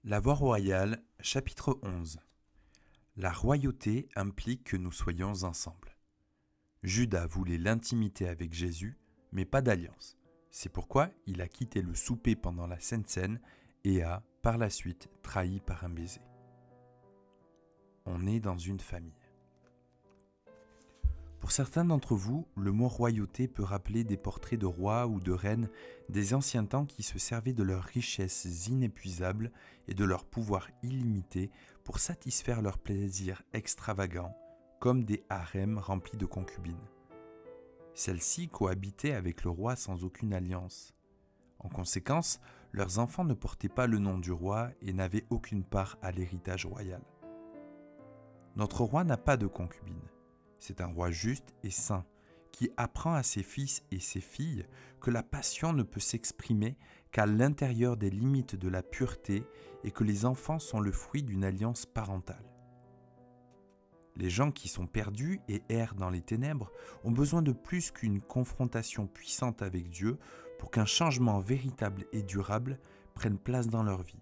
La voie royale, chapitre 11. La royauté implique que nous soyons ensemble. Judas voulait l'intimité avec Jésus, mais pas d'alliance. C'est pourquoi il a quitté le souper pendant la Sainte Seine et a, par la suite, trahi par un baiser. On est dans une famille. Pour certains d'entre vous, le mot royauté peut rappeler des portraits de rois ou de reines des anciens temps qui se servaient de leurs richesses inépuisables et de leur pouvoir illimité pour satisfaire leurs plaisirs extravagants, comme des harems remplis de concubines. Celles-ci cohabitaient avec le roi sans aucune alliance. En conséquence, leurs enfants ne portaient pas le nom du roi et n'avaient aucune part à l'héritage royal. Notre roi n'a pas de concubine. C'est un roi juste et saint, qui apprend à ses fils et ses filles que la passion ne peut s'exprimer qu'à l'intérieur des limites de la pureté et que les enfants sont le fruit d'une alliance parentale. Les gens qui sont perdus et errent dans les ténèbres ont besoin de plus qu'une confrontation puissante avec Dieu pour qu'un changement véritable et durable prenne place dans leur vie.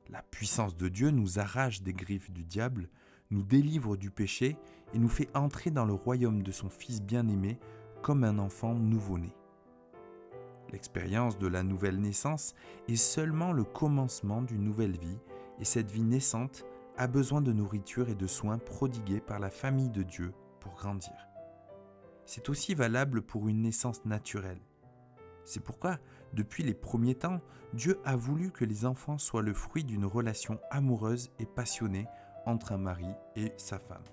La puissance de Dieu nous arrache des griffes du diable, nous délivre du péché et nous fait entrer dans le royaume de son Fils bien-aimé comme un enfant nouveau-né. L'expérience de la nouvelle naissance est seulement le commencement d'une nouvelle vie et cette vie naissante a besoin de nourriture et de soins prodigués par la famille de Dieu pour grandir. C'est aussi valable pour une naissance naturelle. C'est pourquoi, depuis les premiers temps, Dieu a voulu que les enfants soient le fruit d'une relation amoureuse et passionnée entre un mari et sa femme.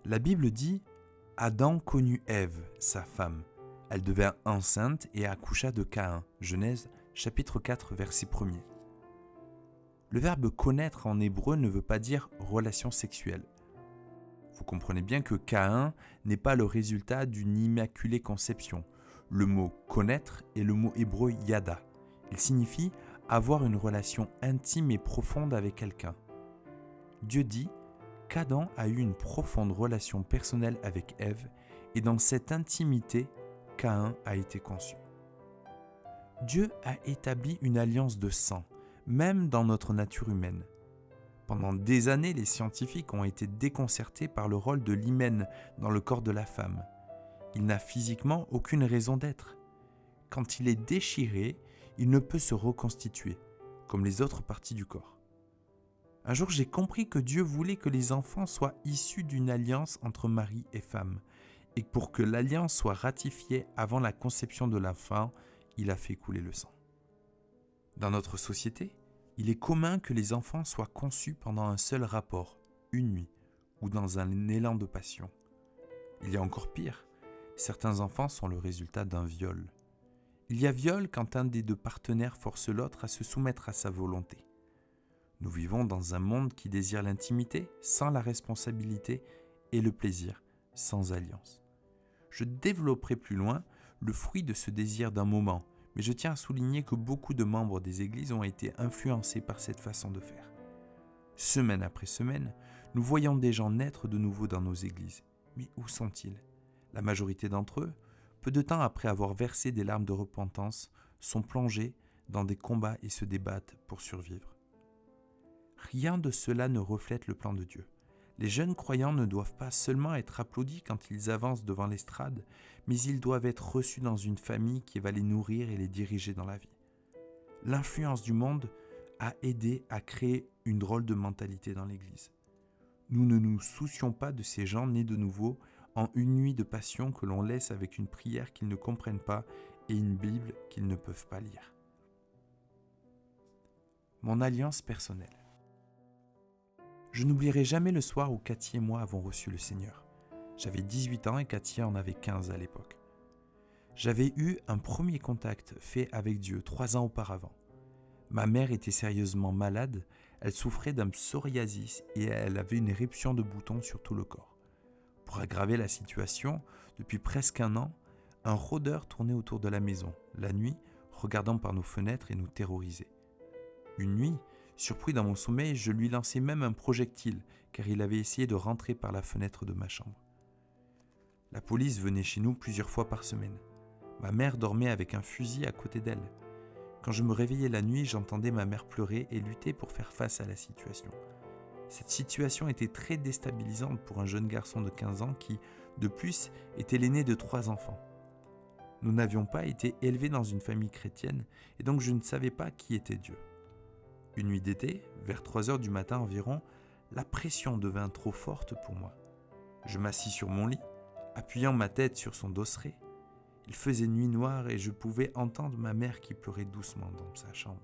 La Bible dit « Adam connut Ève, sa femme. Elle devint enceinte et accoucha de Caïn. » Genèse, chapitre 4, verset 1er. Le verbe « connaître » en hébreu ne veut pas dire « relation sexuelle ». Vous comprenez bien que Caïn n'est pas le résultat d'une immaculée conception. Le mot « connaître » est le mot hébreu « yada ». Il signifie avoir une relation intime et profonde avec quelqu'un. Dieu dit qu'Adam a eu une profonde relation personnelle avec Ève et dans cette intimité, Caïn a été conçu. Dieu a établi une alliance de sang, même dans notre nature humaine. Pendant des années, les scientifiques ont été déconcertés par le rôle de l'hymen dans le corps de la femme. Il n'a physiquement aucune raison d'être. Quand il est déchiré, il ne peut se reconstituer, comme les autres parties du corps. Un jour, j'ai compris que Dieu voulait que les enfants soient issus d'une alliance entre mari et femme, et pour que l'alliance soit ratifiée avant la conception de l'enfant, il a fait couler le sang. Dans notre société, il est commun que les enfants soient conçus pendant un seul rapport, une nuit, ou dans un élan de passion. Il y a encore pire. Certains enfants sont le résultat d'un viol. Il y a viol quand un des deux partenaires force l'autre à se soumettre à sa volonté. Nous vivons dans un monde qui désire l'intimité sans la responsabilité et le plaisir sans alliance. Je développerai plus loin le fruit de ce désir d'un moment, mais je tiens à souligner que beaucoup de membres des églises ont été influencés par cette façon de faire. Semaine après semaine, nous voyons des gens naître de nouveau dans nos églises. Mais où sont-ils ? La majorité d'entre eux, peu de temps après avoir versé des larmes de repentance, sont plongés dans des combats et se débattent pour survivre. Rien de cela ne reflète le plan de Dieu. Les jeunes croyants ne doivent pas seulement être applaudis quand ils avancent devant l'estrade, mais ils doivent être reçus dans une famille qui va les nourrir et les diriger dans la vie. L'influence du monde a aidé à créer une drôle de mentalité dans l'Église. Nous ne nous soucions pas de ces gens nés de nouveau en une nuit de passion que l'on laisse avec une prière qu'ils ne comprennent pas et une Bible qu'ils ne peuvent pas lire. Mon alliance personnelle. Je n'oublierai jamais le soir où Cathy et moi avons reçu le Seigneur. J'avais 18 ans et Cathy en avait 15 à l'époque. J'avais eu un premier contact fait avec Dieu 3 ans auparavant. Ma mère était sérieusement malade, elle souffrait d'un psoriasis et elle avait une éruption de boutons sur tout le corps. Pour aggraver la situation, depuis presque un an, un rôdeur tournait autour de la maison, la nuit, regardant par nos fenêtres et nous terrorisait. Une nuit, surpris dans mon sommeil, je lui lançai même un projectile, car il avait essayé de rentrer par la fenêtre de ma chambre. La police venait chez nous plusieurs fois par semaine. Ma mère dormait avec un fusil à côté d'elle. Quand je me réveillais la nuit, j'entendais ma mère pleurer et lutter pour faire face à la situation. Cette situation était très déstabilisante pour un jeune garçon de 15 ans qui, de plus, était l'aîné de 3 enfants. Nous n'avions pas été élevés dans une famille chrétienne et donc je ne savais pas qui était Dieu. Une nuit d'été, vers 3 heures du matin environ, la pression devint trop forte pour moi. Je m'assis sur mon lit, appuyant ma tête sur son dosseret. Il faisait nuit noire et je pouvais entendre ma mère qui pleurait doucement dans sa chambre.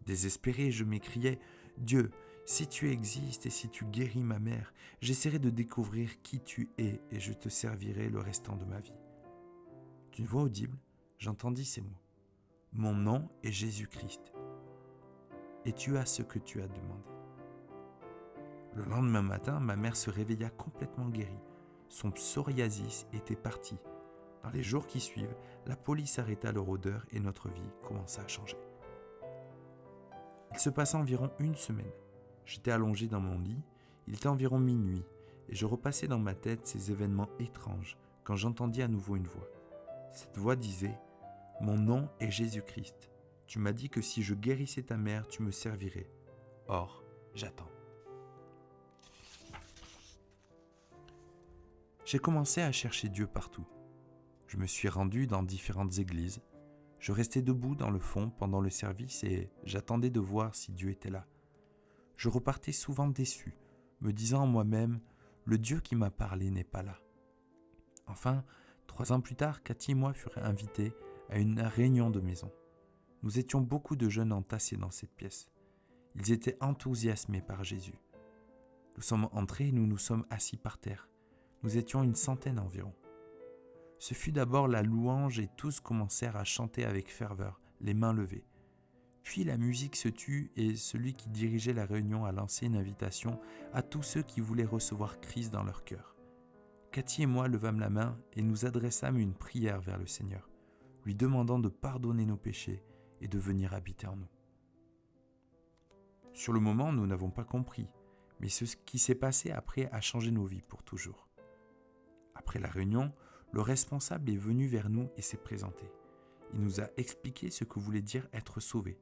Désespéré, je m'écriais « Dieu, si tu existes et si tu guéris ma mère, j'essaierai de découvrir qui tu es et je te servirai le restant de ma vie. » D'une voix audible, j'entendis ces mots. « Mon nom est Jésus-Christ et tu as ce que tu as demandé. » Le lendemain matin, ma mère se réveilla complètement guérie. Son psoriasis était parti. Dans les jours qui suivent, la police arrêta leur odeur et notre vie commença à changer. Il se passa environ une semaine. J'étais allongé dans mon lit, il était environ minuit, et je repassais dans ma tête ces événements étranges quand j'entendis à nouveau une voix. Cette voix disait « Mon nom est Jésus-Christ. Tu m'as dit que si je guérissais ta mère, tu me servirais. Or, j'attends. » J'ai commencé à chercher Dieu partout. Je me suis rendu dans différentes églises. Je restais debout dans le fond pendant le service et j'attendais de voir si Dieu était là. Je repartais souvent déçu, me disant en moi-même « Le Dieu qui m'a parlé n'est pas là. » Enfin, 3 ans plus tard, Cathy et moi furent invités à une réunion de maison. Nous étions beaucoup de jeunes entassés dans cette pièce. Ils étaient enthousiasmés par Jésus. Nous sommes entrés et nous nous sommes assis par terre. Nous étions une centaine environ. Ce fut d'abord la louange et tous commencèrent à chanter avec ferveur, les mains levées. Puis la musique se tut et celui qui dirigeait la réunion a lancé une invitation à tous ceux qui voulaient recevoir Christ dans leur cœur. Cathy et moi levâmes la main et nous adressâmes une prière vers le Seigneur, lui demandant de pardonner nos péchés et de venir habiter en nous. Sur le moment, nous n'avons pas compris, mais ce qui s'est passé après a changé nos vies pour toujours. Après la réunion, le responsable est venu vers nous et s'est présenté. Il nous a expliqué ce que voulait dire être sauvé.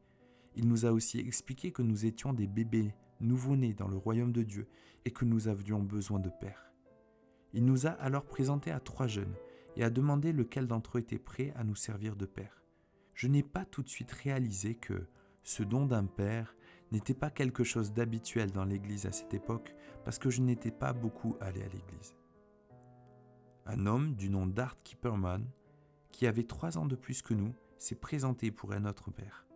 Il nous a aussi expliqué que nous étions des bébés nouveau-nés dans le royaume de Dieu et que nous avions besoin de père. Il nous a alors présentés à 3 jeunes et a demandé lequel d'entre eux était prêt à nous servir de père. Je n'ai pas tout de suite réalisé que ce don d'un père n'était pas quelque chose d'habituel dans l'église à cette époque parce que je n'étais pas beaucoup allé à l'église. Un homme du nom d'Art Kipperman, qui avait 3 ans de plus que nous, s'est présenté pour être notre père.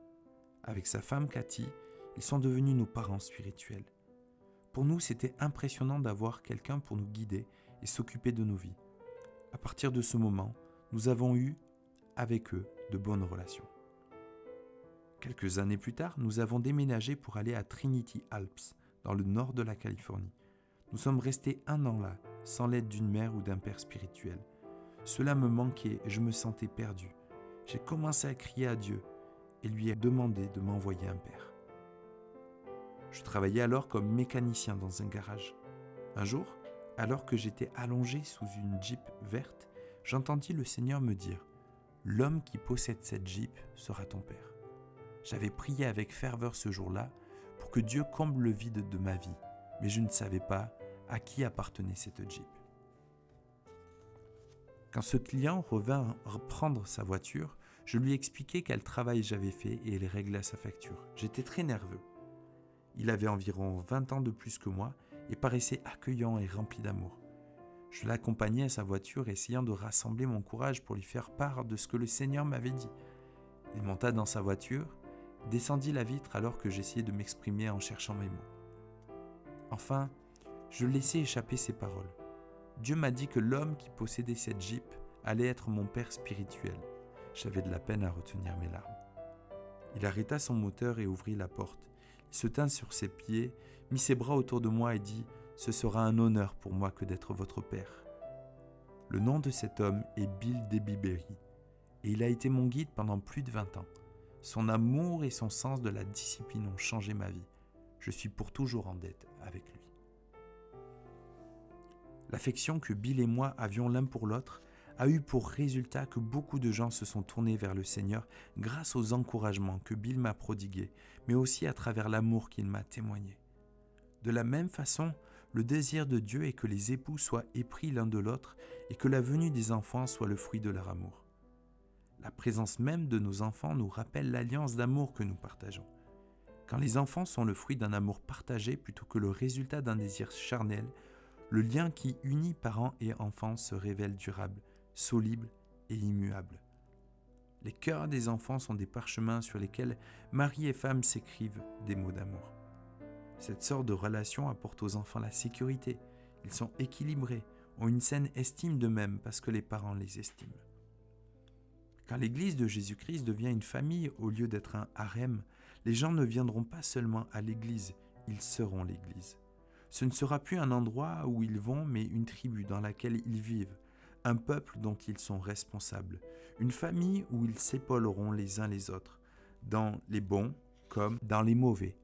Avec sa femme Cathy, ils sont devenus nos parents spirituels. Pour nous, c'était impressionnant d'avoir quelqu'un pour nous guider et s'occuper de nos vies. À partir de ce moment, nous avons eu, avec eux, de bonnes relations. Quelques années plus tard, nous avons déménagé pour aller à Trinity Alps, dans le nord de la Californie. Nous sommes restés 1 an là, sans l'aide d'une mère ou d'un père spirituel. Cela me manquait et je me sentais perdu. J'ai commencé à crier à Dieu et lui ai demandé de m'envoyer un père. Je travaillais alors comme mécanicien dans un garage. Un jour, alors que j'étais allongé sous une Jeep verte, j'entendis le Seigneur me dire « L'homme qui possède cette Jeep sera ton père. » J'avais prié avec ferveur ce jour-là pour que Dieu comble le vide de ma vie, mais je ne savais pas à qui appartenait cette Jeep. Quand ce client revint reprendre sa voiture, je lui expliquai quel travail j'avais fait et il régla sa facture. J'étais très nerveux. Il avait environ 20 ans de plus que moi et paraissait accueillant et rempli d'amour. Je l'accompagnai à sa voiture, essayant de rassembler mon courage pour lui faire part de ce que le Seigneur m'avait dit. Il monta dans sa voiture, descendit la vitre alors que j'essayais de m'exprimer en cherchant mes mots. Enfin, je laissai échapper ces paroles. Dieu m'a dit que l'homme qui possédait cette Jeep allait être mon père spirituel. J'avais de la peine à retenir mes larmes. Il arrêta son moteur et ouvrit la porte. Il se tint sur ses pieds, mit ses bras autour de moi et dit « Ce sera un honneur pour moi que d'être votre père. » Le nom de cet homme est Bill Debiberry et il a été mon guide pendant plus de 20 ans. Son amour et son sens de la discipline ont changé ma vie. Je suis pour toujours en dette avec lui. L'affection que Bill et moi avions l'un pour l'autre a eu pour résultat que beaucoup de gens se sont tournés vers le Seigneur grâce aux encouragements que Bill m'a prodigués, mais aussi à travers l'amour qu'il m'a témoigné. De la même façon, le désir de Dieu est que les époux soient épris l'un de l'autre et que la venue des enfants soit le fruit de leur amour. La présence même de nos enfants nous rappelle l'alliance d'amour que nous partageons. Quand les enfants sont le fruit d'un amour partagé plutôt que le résultat d'un désir charnel, le lien qui unit parents et enfants se révèle durable, solide et immuable. Les cœurs des enfants sont des parchemins sur lesquels mari et femme s'écrivent des mots d'amour. Cette sorte de relation apporte aux enfants la sécurité. Ils sont équilibrés, ont une saine estime d'eux-mêmes parce que les parents les estiment. Quand l'Église de Jésus-Christ devient une famille au lieu d'être un harem, les gens ne viendront pas seulement à l'Église, ils seront l'Église. Ce ne sera plus un endroit où ils vont, mais une tribu dans laquelle ils vivent, un peuple dont ils sont responsables, une famille où ils s'épauleront les uns les autres, dans les bons comme dans les mauvais,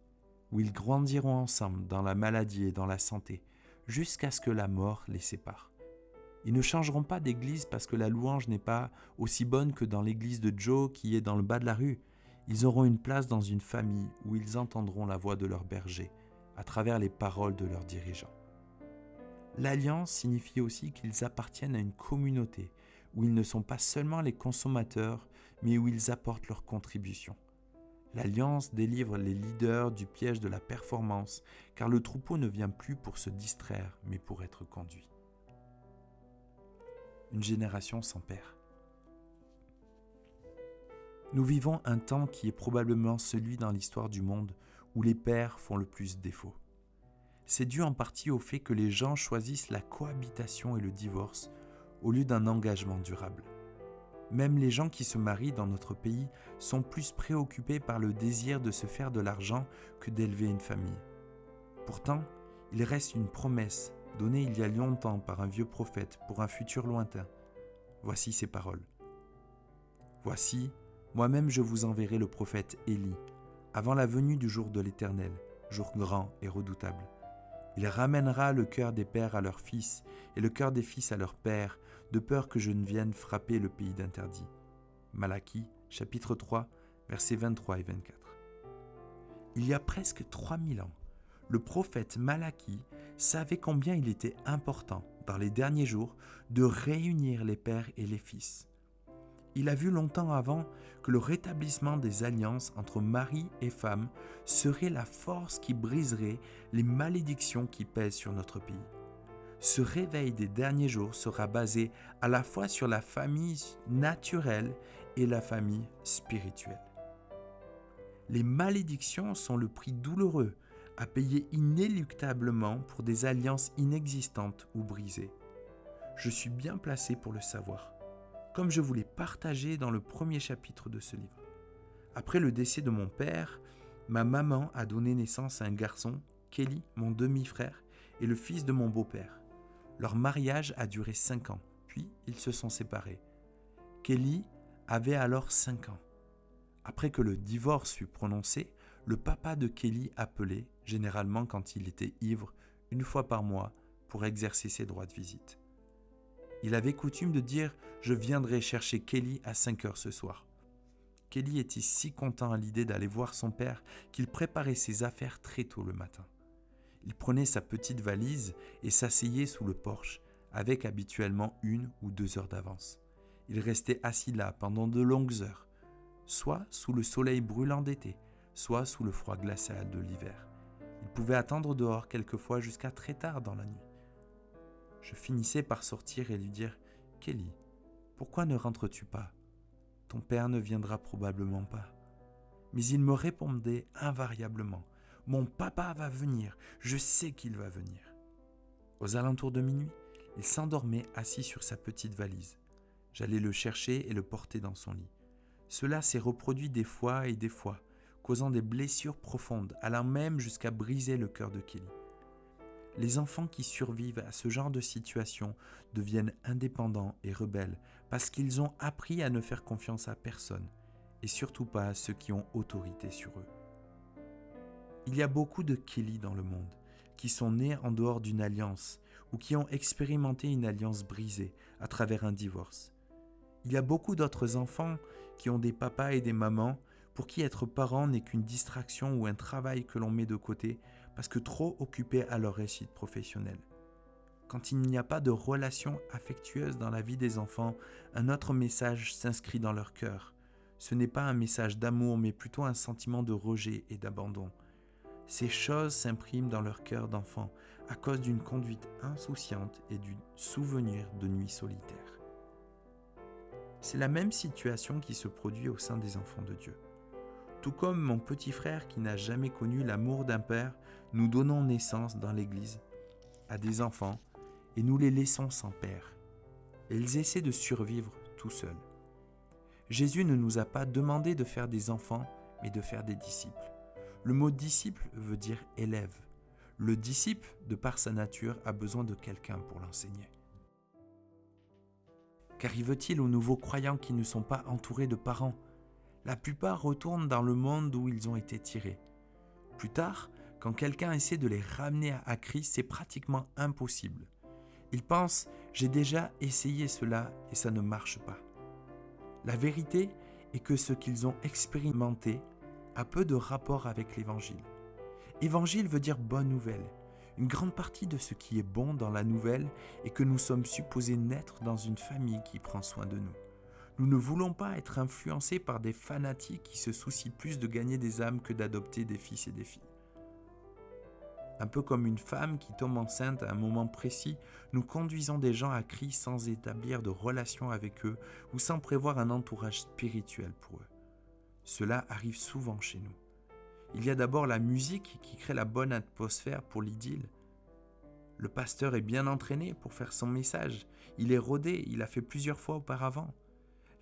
où ils grandiront ensemble dans la maladie et dans la santé, jusqu'à ce que la mort les sépare. Ils ne changeront pas d'église parce que la louange n'est pas aussi bonne que dans l'église de Joe qui est dans le bas de la rue. Ils auront une place dans une famille où ils entendront la voix de leur berger, à travers les paroles de leurs dirigeants. L'alliance signifie aussi qu'ils appartiennent à une communauté où ils ne sont pas seulement les consommateurs, mais où ils apportent leur contribution. L'alliance délivre les leaders du piège de la performance, car le troupeau ne vient plus pour se distraire, mais pour être conduit. Une génération sans père. Nous vivons un temps qui est probablement celui dans l'histoire du monde où les pères font le plus défaut. C'est dû en partie au fait que les gens choisissent la cohabitation et le divorce au lieu d'un engagement durable. Même les gens qui se marient dans notre pays sont plus préoccupés par le désir de se faire de l'argent que d'élever une famille. Pourtant, il reste une promesse donnée il y a longtemps par un vieux prophète pour un futur lointain. Voici ces paroles. « Voici, moi-même je vous enverrai le prophète Élie, avant la venue du jour de l'Éternel, jour grand et redoutable. Il ramènera le cœur des pères à leurs fils et le cœur des fils à leurs pères, de peur que je ne vienne frapper le pays d'interdit. » Malachie, chapitre 3, versets 23 et 24. Il y a presque 3000 ans, le prophète Malachie savait combien il était important, dans les derniers jours, de réunir les pères et les fils. Il a vu longtemps avant que le rétablissement des alliances entre mari et femme serait la force qui briserait les malédictions qui pèsent sur notre pays. Ce réveil des derniers jours sera basé à la fois sur la famille naturelle et la famille spirituelle. Les malédictions sont le prix douloureux à payer inéluctablement pour des alliances inexistantes ou brisées. Je suis bien placé pour le savoir, comme je vous l'ai partagé dans le premier chapitre de ce livre. Après le décès de mon père, ma maman a donné naissance à un garçon, Kelly, mon demi-frère, et le fils de mon beau-père. Leur mariage a duré 5 ans, puis ils se sont séparés. Kelly avait alors 5 ans. Après que le divorce fut prononcé, le papa de Kelly appelait, généralement quand il était ivre, une fois par mois pour exercer ses droits de visite. Il avait coutume de dire « Je viendrai chercher Kelly à 5 heures ce soir ». Kelly était si content à l'idée d'aller voir son père qu'il préparait ses affaires très tôt le matin. Il prenait sa petite valise et s'asseyait sous le porche, avec habituellement 1 ou 2 heures d'avance. Il restait assis là pendant de longues heures, soit sous le soleil brûlant d'été, soit sous le froid glacial de l'hiver. Il pouvait attendre dehors quelquefois jusqu'à très tard dans la nuit. Je finissais par sortir et lui dire « Kelly, pourquoi ne rentres-tu pas ? Ton père ne viendra probablement pas. » Mais il me répondait invariablement « Mon papa va venir, je sais qu'il va venir. » Aux alentours de minuit, il s'endormait assis sur sa petite valise. J'allais le chercher et le porter dans son lit. Cela s'est reproduit des fois et des fois, causant des blessures profondes, allant même jusqu'à briser le cœur de Kelly. Les enfants qui survivent à ce genre de situation deviennent indépendants et rebelles parce qu'ils ont appris à ne faire confiance à personne et surtout pas à ceux qui ont autorité sur eux. Il y a beaucoup de Kelly dans le monde qui sont nés en dehors d'une alliance ou qui ont expérimenté une alliance brisée à travers un divorce. Il y a beaucoup d'autres enfants qui ont des papas et des mamans pour qui être parent n'est qu'une distraction ou un travail que l'on met de côté parce que trop occupés à leur réussite professionnelle. Quand il n'y a pas de relation affectueuse dans la vie des enfants, un autre message s'inscrit dans leur cœur. Ce n'est pas un message d'amour, mais plutôt un sentiment de rejet et d'abandon. Ces choses s'impriment dans leur cœur d'enfant à cause d'une conduite insouciante et du souvenir de nuits solitaires. C'est la même situation qui se produit au sein des enfants de Dieu. Tout comme mon petit frère qui n'a jamais connu l'amour d'un père, nous donnons naissance dans l'Église à des enfants et nous les laissons sans père. Et ils essaient de survivre tout seuls. Jésus ne nous a pas demandé de faire des enfants, mais de faire des disciples. Le mot disciple veut dire élève. Le disciple, de par sa nature, a besoin de quelqu'un pour l'enseigner. Qu'arrive-t-il aux nouveaux croyants qui ne sont pas entourés de parents ? La plupart retournent dans le monde d'où ils ont été tirés. Plus tard, quand quelqu'un essaie de les ramener à Christ, c'est pratiquement impossible. Ils pensent « j'ai déjà essayé cela et ça ne marche pas ». La vérité est que ce qu'ils ont expérimenté a peu de rapport avec l'Évangile. Évangile veut dire bonne nouvelle. Une grande partie de ce qui est bon dans la nouvelle est que nous sommes supposés naître dans une famille qui prend soin de nous. Nous ne voulons pas être influencés par des fanatiques qui se soucient plus de gagner des âmes que d'adopter des fils et des filles. Un peu comme une femme qui tombe enceinte à un moment précis, nous conduisons des gens à Christ sans établir de relation avec eux ou sans prévoir un entourage spirituel pour eux. Cela arrive souvent chez nous. Il y a d'abord la musique qui crée la bonne atmosphère pour l'idylle. Le pasteur est bien entraîné pour faire son message. Il est rodé, il l'a fait plusieurs fois auparavant.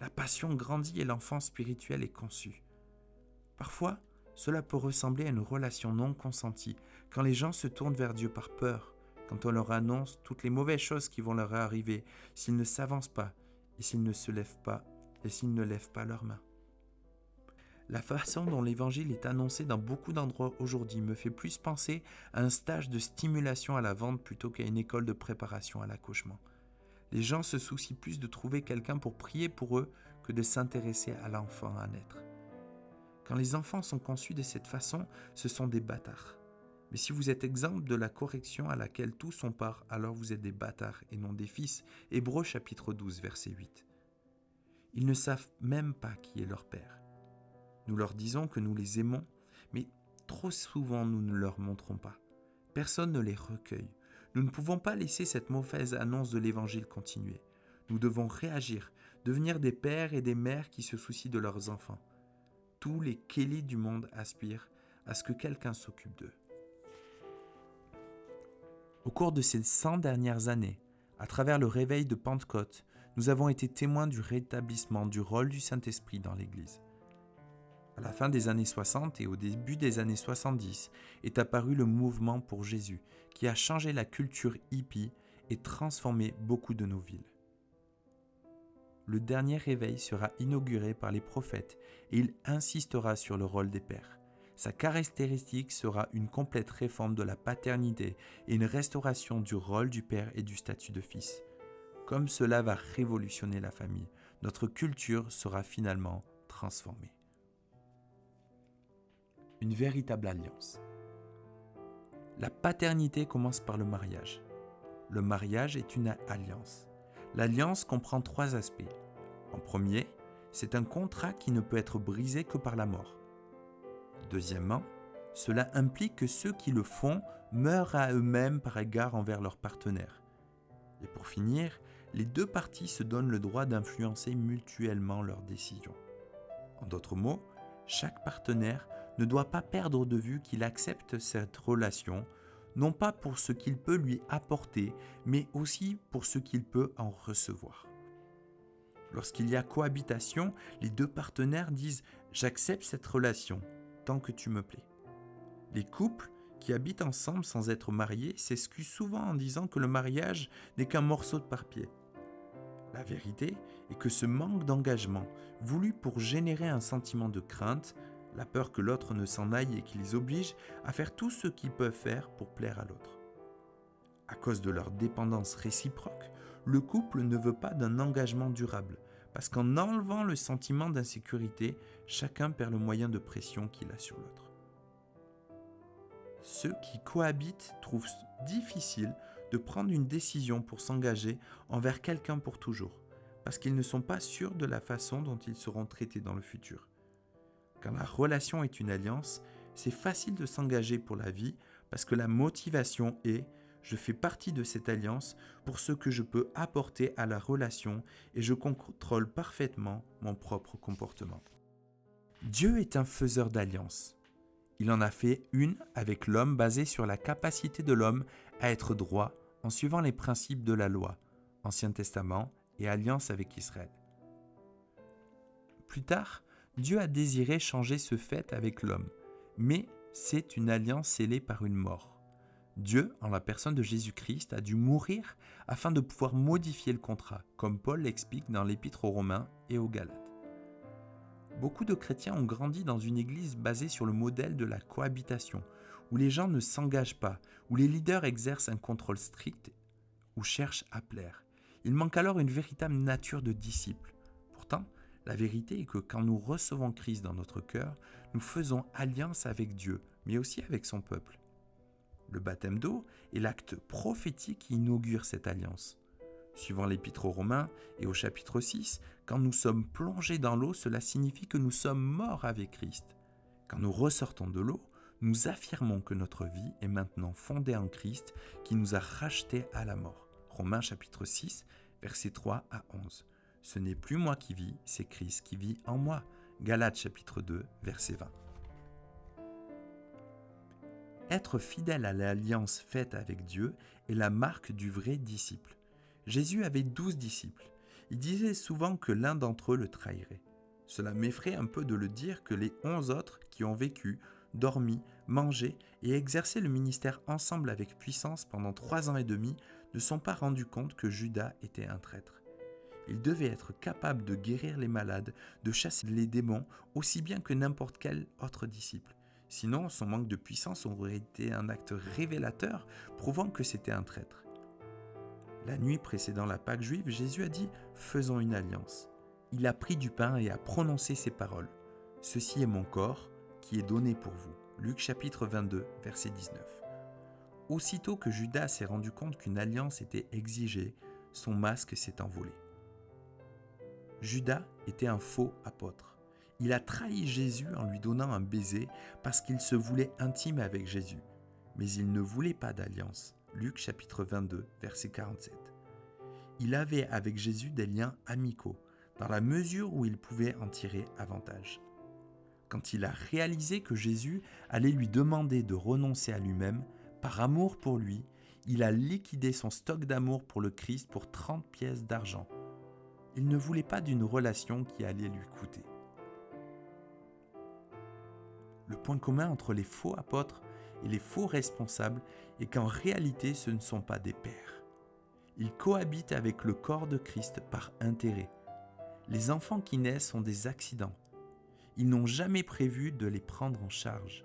La passion grandit et l'enfant spirituel est conçu. Parfois, cela peut ressembler à une relation non consentie, quand les gens se tournent vers Dieu par peur, quand on leur annonce toutes les mauvaises choses qui vont leur arriver s'ils ne s'avancent pas et s'ils ne se lèvent pas et s'ils ne lèvent pas leurs mains. La façon dont l'évangile est annoncé dans beaucoup d'endroits aujourd'hui me fait plus penser à un stage de stimulation à la vente plutôt qu'à une école de préparation à l'accouchement. Les gens se soucient plus de trouver quelqu'un pour prier pour eux que de s'intéresser à l'enfant à naître. Quand les enfants sont conçus de cette façon, ce sont des bâtards. Mais si vous êtes exempt de la correction à laquelle tous ont part, alors vous êtes des bâtards et non des fils. Hébreux chapitre 12, verset 8. Ils ne savent même pas qui est leur père. Nous leur disons que nous les aimons, mais trop souvent nous ne leur montrons pas. Personne ne les recueille. Nous ne pouvons pas laisser cette mauvaise annonce de l'évangile continuer. Nous devons réagir, devenir des pères et des mères qui se soucient de leurs enfants. Tous les Kelly du monde aspirent à ce que quelqu'un s'occupe d'eux. Au cours de ces 100 dernières années, à travers le réveil de Pentecôte, nous avons été témoins du rétablissement du rôle du Saint-Esprit dans l'Église. À la fin des années 60 et au début des années 70 est apparu le mouvement pour Jésus, qui a changé la culture hippie et transformé beaucoup de nos villes. Le dernier réveil sera inauguré par les prophètes et il insistera sur le rôle des pères. Sa caractéristique sera une complète réforme de la paternité et une restauration du rôle du père et du statut de fils. Comme cela va révolutionner la famille, notre culture sera finalement transformée. Une véritable alliance. La paternité commence par le mariage. Le mariage est une alliance. L'alliance comprend 3 aspects. En premier, c'est un contrat qui ne peut être brisé que par la mort. Deuxièmement, cela implique que ceux qui le font meurent à eux-mêmes par égard envers leur partenaire. Et pour finir, les 2 parties se donnent le droit d'influencer mutuellement leurs décisions. En d'autres mots, chaque partenaire ne doit pas perdre de vue qu'il accepte cette relation, non pas pour ce qu'il peut lui apporter, mais aussi pour ce qu'il peut en recevoir. Lorsqu'il y a cohabitation, les 2 partenaires disent « j'accepte cette relation, tant que tu me plais ». Les couples qui habitent ensemble sans être mariés s'excusent souvent en disant que le mariage n'est qu'un morceau de papier. La vérité est que ce manque d'engagement, voulu pour générer un sentiment de crainte, la peur que l'autre ne s'en aille et qui les oblige à faire tout ce qu'ils peuvent faire pour plaire à l'autre. À cause de leur dépendance réciproque, le couple ne veut pas d'un engagement durable, parce qu'en enlevant le sentiment d'insécurité, chacun perd le moyen de pression qu'il a sur l'autre. Ceux qui cohabitent trouvent difficile de prendre une décision pour s'engager envers quelqu'un pour toujours, parce qu'ils ne sont pas sûrs de la façon dont ils seront traités dans le futur. Quand la relation est une alliance, c'est facile de s'engager pour la vie parce que la motivation est « je fais partie de cette alliance pour ce que je peux apporter à la relation et je contrôle parfaitement mon propre comportement ». Dieu est un faiseur d'alliances. Il en a fait une avec l'homme basée sur la capacité de l'homme à être droit en suivant les principes de la loi, Ancien Testament et alliance avec Israël. Plus tard, Dieu a désiré changer ce fait avec l'homme, mais c'est une alliance scellée par une mort. Dieu, en la personne de Jésus-Christ, a dû mourir afin de pouvoir modifier le contrat, comme Paul l'explique dans l'Épître aux Romains et aux Galates. Beaucoup de chrétiens ont grandi dans une église basée sur le modèle de la cohabitation, où les gens ne s'engagent pas, où les leaders exercent un contrôle strict ou cherchent à plaire. Il manque alors une véritable nature de disciple. Pourtant, la vérité est que quand nous recevons Christ dans notre cœur, nous faisons alliance avec Dieu, mais aussi avec son peuple. Le baptême d'eau est l'acte prophétique qui inaugure cette alliance. Suivant l'Épître aux Romains et au chapitre 6, quand nous sommes plongés dans l'eau, cela signifie que nous sommes morts avec Christ. Quand nous ressortons de l'eau, nous affirmons que notre vie est maintenant fondée en Christ qui nous a rachetés à la mort. Romains chapitre 6, versets 3 à 11. Ce n'est plus moi qui vis, c'est Christ qui vit en moi. Galates chapitre 2, verset 20. Être fidèle à l'alliance faite avec Dieu est la marque du vrai disciple. Jésus avait 12 disciples. Il disait souvent que l'un d'entre eux le trahirait. Cela m'effraie un peu de le dire que les 11 autres qui ont vécu, dormi, mangé et exercé le ministère ensemble avec puissance pendant 3 ans et demi ne sont pas rendus compte que Judas était un traître. Il devait être capable de guérir les malades, de chasser les démons, aussi bien que n'importe quel autre disciple. Sinon, son manque de puissance aurait été un acte révélateur, prouvant que c'était un traître. La nuit précédant la Pâque juive, Jésus a dit « Faisons une alliance ». Il a pris du pain et a prononcé ces paroles « Ceci est mon corps qui est donné pour vous ». Luc chapitre 22, verset 19. Aussitôt que Judas s'est rendu compte qu'une alliance était exigée, son masque s'est envolé. Judas était un faux apôtre. Il a trahi Jésus en lui donnant un baiser parce qu'il se voulait intime avec Jésus. Mais il ne voulait pas d'alliance. Luc chapitre 22, verset 47. Il avait avec Jésus des liens amicaux, dans la mesure où il pouvait en tirer avantage. Quand il a réalisé que Jésus allait lui demander de renoncer à lui-même, par amour pour lui, il a liquidé son stock d'amour pour le Christ pour 30 pièces d'argent. Il ne voulait pas d'une relation qui allait lui coûter. Le point commun entre les faux apôtres et les faux responsables est qu'en réalité ce ne sont pas des pairs. Ils cohabitent avec le corps de Christ par intérêt. Les enfants qui naissent sont des accidents. Ils n'ont jamais prévu de les prendre en charge.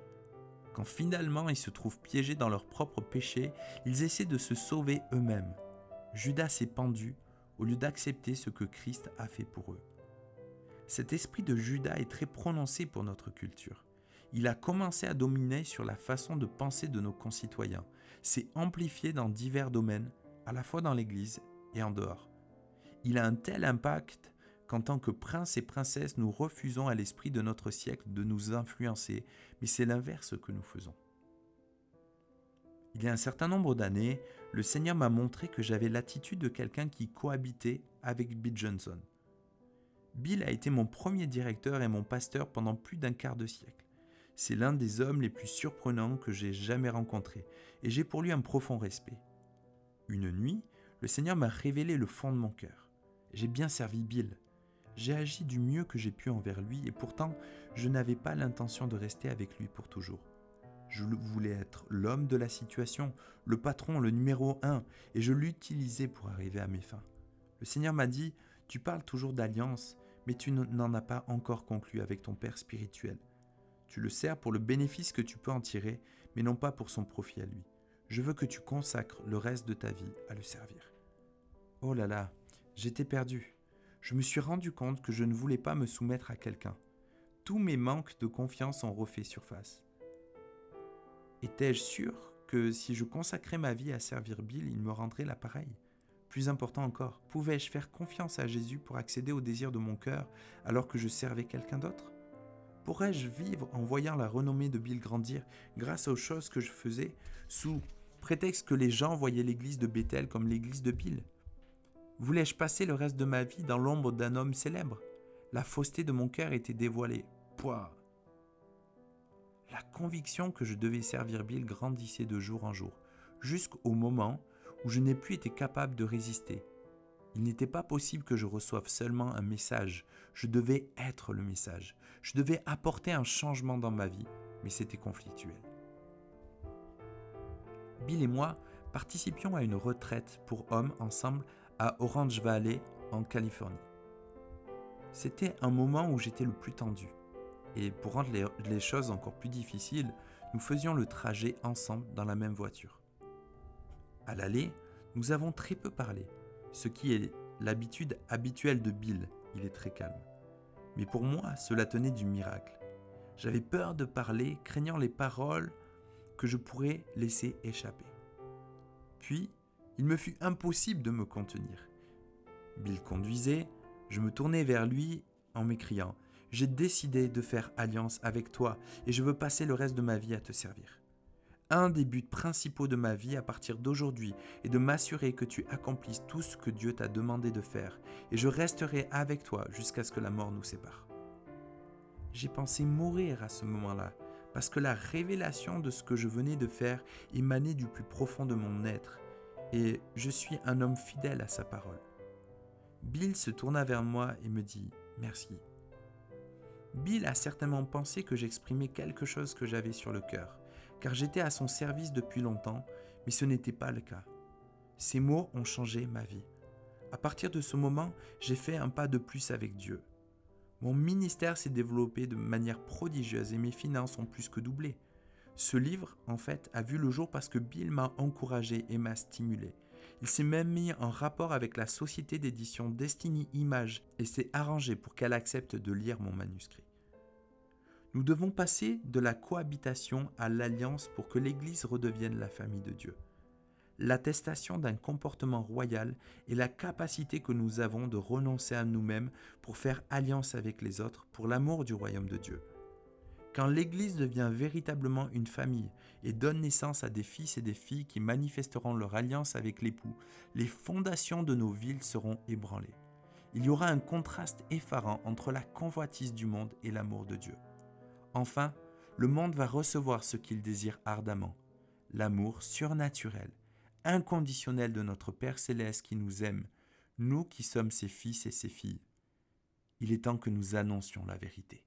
Quand finalement ils se trouvent piégés dans leurs propres péchés, ils essaient de se sauver eux-mêmes. Judas s'est pendu au lieu d'accepter ce que Christ a fait pour eux. Cet esprit de Judas est très prononcé pour notre culture. Il a commencé à dominer sur la façon de penser de nos concitoyens. C'est amplifié dans divers domaines, à la fois dans l'Église et en dehors. Il a un tel impact qu'en tant que princes et princesses, nous refusons à l'esprit de notre siècle de nous influencer, mais c'est l'inverse que nous faisons. Il y a un certain nombre d'années, le Seigneur m'a montré que j'avais l'attitude de quelqu'un qui cohabitait avec Bill Johnson. Bill a été mon premier directeur et mon pasteur pendant plus d'un quart de siècle. C'est l'un des hommes les plus surprenants que j'ai jamais rencontrés et j'ai pour lui un profond respect. Une nuit, le Seigneur m'a révélé le fond de mon cœur. J'ai bien servi Bill. J'ai agi du mieux que j'ai pu envers lui et pourtant, je n'avais pas l'intention de rester avec lui pour toujours. Je voulais être l'homme de la situation, le patron, le numéro 1, et je l'utilisais pour arriver à mes fins. Le Seigneur m'a dit, « Tu parles toujours d'alliance, mais tu n'en as pas encore conclu avec ton Père spirituel. Tu le sers pour le bénéfice que tu peux en tirer, mais non pas pour son profit à lui. Je veux que tu consacres le reste de ta vie à le servir. » Oh là là, j'étais perdu. Je me suis rendu compte que je ne voulais pas me soumettre à quelqu'un. Tous mes manques de confiance ont refait surface. Étais-je sûr que si je consacrais ma vie à servir Bill, il me rendrait l'appareil ? Plus important encore, pouvais-je faire confiance à Jésus pour accéder au désir de mon cœur alors que je servais quelqu'un d'autre ? Pourrais-je vivre en voyant la renommée de Bill grandir grâce aux choses que je faisais, sous prétexte que les gens voyaient l'église de Bethel comme l'église de Bill ? Voulais-je passer le reste de ma vie dans l'ombre d'un homme célèbre ? La fausseté de mon cœur était dévoilée. Pouah ! La conviction que je devais servir Bill grandissait de jour en jour, jusqu'au moment où je n'ai plus été capable de résister. Il n'était pas possible que je reçoive seulement un message. Je devais être le message. Je devais apporter un changement dans ma vie, mais c'était conflictuel. Bill et moi participions à une retraite pour hommes ensemble à Orange Valley, en Californie. C'était un moment où j'étais le plus tendu. Et pour rendre les choses encore plus difficiles, nous faisions le trajet ensemble dans la même voiture. À l'aller, nous avons très peu parlé, ce qui est l'habitude habituelle de Bill, il est très calme. Mais pour moi, cela tenait du miracle. J'avais peur de parler, craignant les paroles que je pourrais laisser échapper. Puis, il me fut impossible de me contenir. Bill conduisait, je me tournai vers lui en m'écriant « J'ai décidé de faire alliance avec toi et je veux passer le reste de ma vie à te servir. Un des buts principaux de ma vie à partir d'aujourd'hui est de m'assurer que tu accomplisses tout ce que Dieu t'a demandé de faire et je resterai avec toi jusqu'à ce que la mort nous sépare. » J'ai pensé mourir à ce moment-là parce que la révélation de ce que je venais de faire émanait du plus profond de mon être et je suis un homme fidèle à sa parole. Bill se tourna vers moi et me dit « Merci ». Bill a certainement pensé que j'exprimais quelque chose que j'avais sur le cœur, car j'étais à son service depuis longtemps, mais ce n'était pas le cas. Ces mots ont changé ma vie. À partir de ce moment, j'ai fait un pas de plus avec Dieu. Mon ministère s'est développé de manière prodigieuse et mes finances ont plus que doublé. Ce livre, en fait, a vu le jour parce que Bill m'a encouragé et m'a stimulé. Il s'est même mis en rapport avec la société d'édition Destiny Images et s'est arrangé pour qu'elle accepte de lire mon manuscrit. Nous devons passer de la cohabitation à l'alliance pour que l'Église redevienne la famille de Dieu. L'attestation d'un comportement royal est la capacité que nous avons de renoncer à nous-mêmes pour faire alliance avec les autres pour l'amour du royaume de Dieu. Quand l'Église devient véritablement une famille et donne naissance à des fils et des filles qui manifesteront leur alliance avec l'époux, les fondations de nos villes seront ébranlées. Il y aura un contraste effarant entre la convoitise du monde et l'amour de Dieu. Enfin, le monde va recevoir ce qu'il désire ardemment, l'amour surnaturel, inconditionnel de notre Père Céleste qui nous aime, nous qui sommes ses fils et ses filles. Il est temps que nous annoncions la vérité.